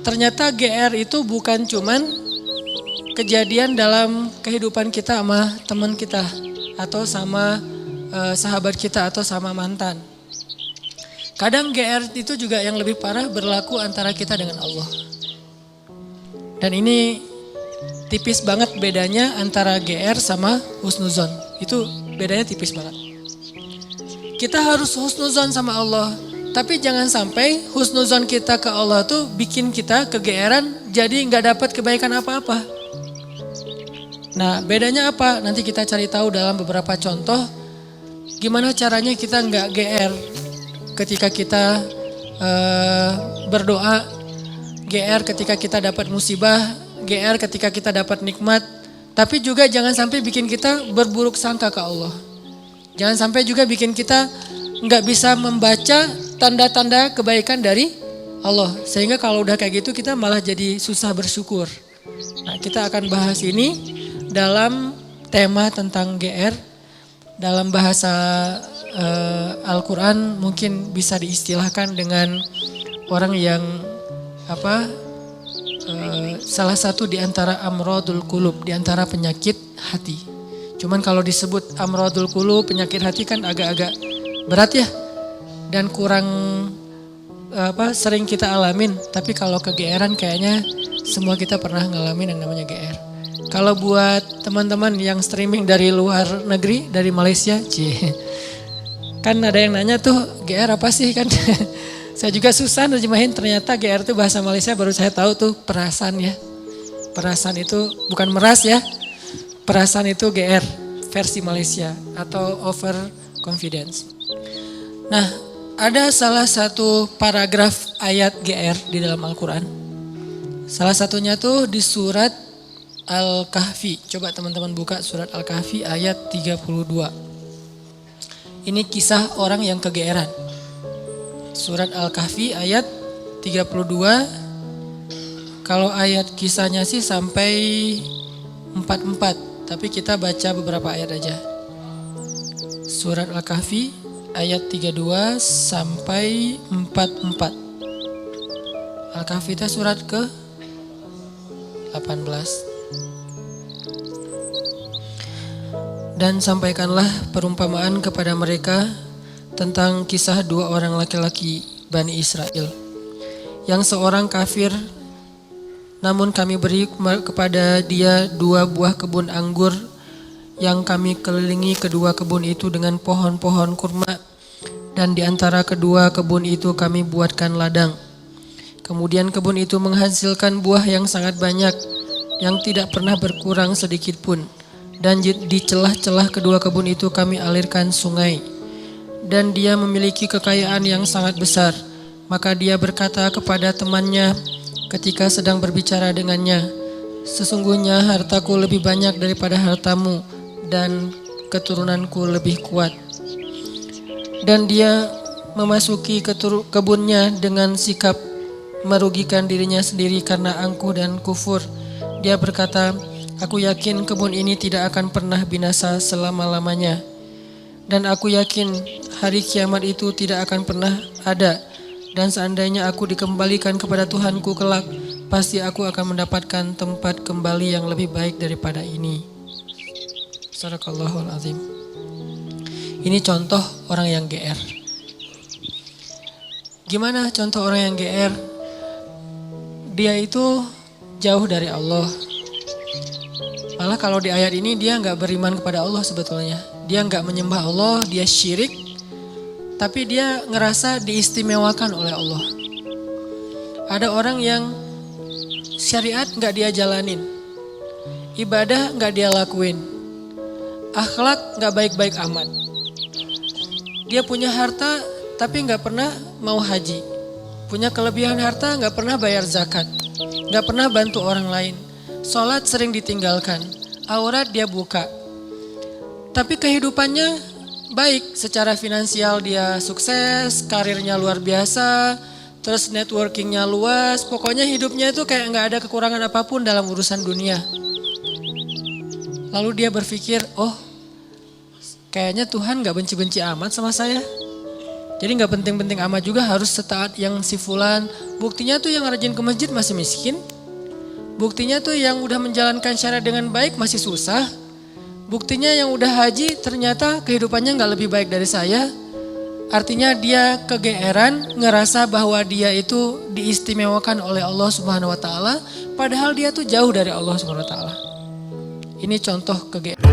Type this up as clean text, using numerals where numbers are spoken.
ternyata GR itu bukan cuman kejadian dalam kehidupan kita sama teman kita atau sama sahabat kita atau sama mantan. Kadang GR itu juga yang lebih parah berlaku antara kita dengan Allah. Dan ini tipis banget bedanya antara GR sama husnuzon. Itu bedanya tipis banget. Kita harus husnuzon sama Allah. Tapi jangan sampai husnuzon kita ke Allah tuh bikin kita kegeeran jadi gak dapat kebaikan apa-apa. Nah bedanya apa? Nanti kita cari tahu dalam beberapa contoh. Gimana caranya kita gak GR ketika kita berdoa. GR ketika kita dapat musibah. GR ketika kita dapat nikmat. Tapi juga jangan sampai bikin kita berburuk sangka ke Allah. Jangan sampai juga bikin kita gak bisa membaca tanda-tanda kebaikan dari Allah. Sehingga kalau udah kayak gitu kita malah jadi susah bersyukur. Nah kita akan bahas ini dalam tema tentang GR. Dalam bahasa Al-Quran mungkin bisa diistilahkan dengan orang yang salah satu di antara amrodul qulub, di antara penyakit hati. Cuman kalau disebut amrodul qulub, penyakit hati kan agak-agak berat ya. Dan kurang sering kita alamin. Tapi kalau kegeeran kayaknya semua kita pernah ngalamin yang namanya GR. Kalau buat teman-teman yang streaming dari luar negeri, dari Malaysia, kan ada yang nanya tuh GR apa sih kan? Saya juga susah nerjemahin, ternyata GR itu bahasa Malaysia baru saya tahu tuh perasaan ya. Perasaan itu bukan meras ya, perasaan itu GR versi Malaysia atau over confidence. Nah ada salah satu paragraf ayat GR di dalam Al-Quran. Salah satunya tuh di surat Al-Kahfi. Coba teman-teman buka surat Al-Kahfi ayat 32. Ini kisah orang yang kegeeran. Surat Al-Kahfi ayat 32. Kalau ayat kisahnya sih sampai 44. Tapi kita baca beberapa ayat aja. Surat Al-Kahfi ayat 32 sampai 44. Al-Kahfi itu surat ke 18. Dan sampaikanlah perumpamaan kepada mereka tentang kisah dua orang laki-laki Bani Israel. Yang seorang kafir, namun kami beri kepada dia 2 buah kebun anggur yang kami kelilingi kedua kebun itu dengan pohon-pohon kurma. Dan di antara kedua kebun itu kami buatkan ladang. Kemudian kebun itu menghasilkan buah yang sangat banyak, yang tidak pernah berkurang sedikit pun. Dan di celah-celah kedua kebun itu kami alirkan sungai. Dan dia memiliki kekayaan yang sangat besar. Maka dia berkata kepada temannya ketika sedang berbicara dengannya, sesungguhnya hartaku lebih banyak daripada hartamu dan keturunanku lebih kuat. Dan dia memasuki kebunnya dengan sikap merugikan dirinya sendiri karena angkuh dan kufur. Dia berkata, aku yakin kebun ini tidak akan pernah binasa selama-lamanya. Dan aku yakin hari kiamat itu tidak akan pernah ada. Dan seandainya aku dikembalikan kepada Tuhanku kelak, pasti aku akan mendapatkan tempat kembali yang lebih baik daripada ini. Sadaqallahul azim. Ini contoh orang yang GR. Gimana contoh orang yang GR? Dia itu jauh dari Allah. Malah kalau di ayat ini dia gak beriman kepada Allah sebetulnya. Dia gak menyembah Allah, dia syirik. Tapi dia ngerasa diistimewakan oleh Allah. Ada orang yang syariat gak dia jalanin. Ibadah gak dia lakuin. Akhlak gak baik-baik amat. Dia punya harta tapi gak pernah mau haji. Punya kelebihan harta gak pernah bayar zakat. Gak pernah bantu orang lain. Sholat sering ditinggalkan. Aurat dia buka. Tapi kehidupannya baik, secara finansial dia sukses, karirnya luar biasa, terus networkingnya luas, pokoknya hidupnya itu kayak gak ada kekurangan apapun dalam urusan dunia. Lalu dia berpikir, oh kayaknya Tuhan gak benci-benci amat sama saya. Jadi nggak penting-penting amat juga harus setaat yang si fulan. Buktinya tuh yang rajin ke masjid masih miskin. Buktinya tuh yang udah menjalankan syariat dengan baik masih susah. Buktinya yang udah haji ternyata kehidupannya nggak lebih baik dari saya. Artinya dia kegeeran ngerasa bahwa dia itu diistimewakan oleh Allah Subhanahu wa taala padahal dia tuh jauh dari Allah Subhanahu wa taala. Ini contoh kegeeran.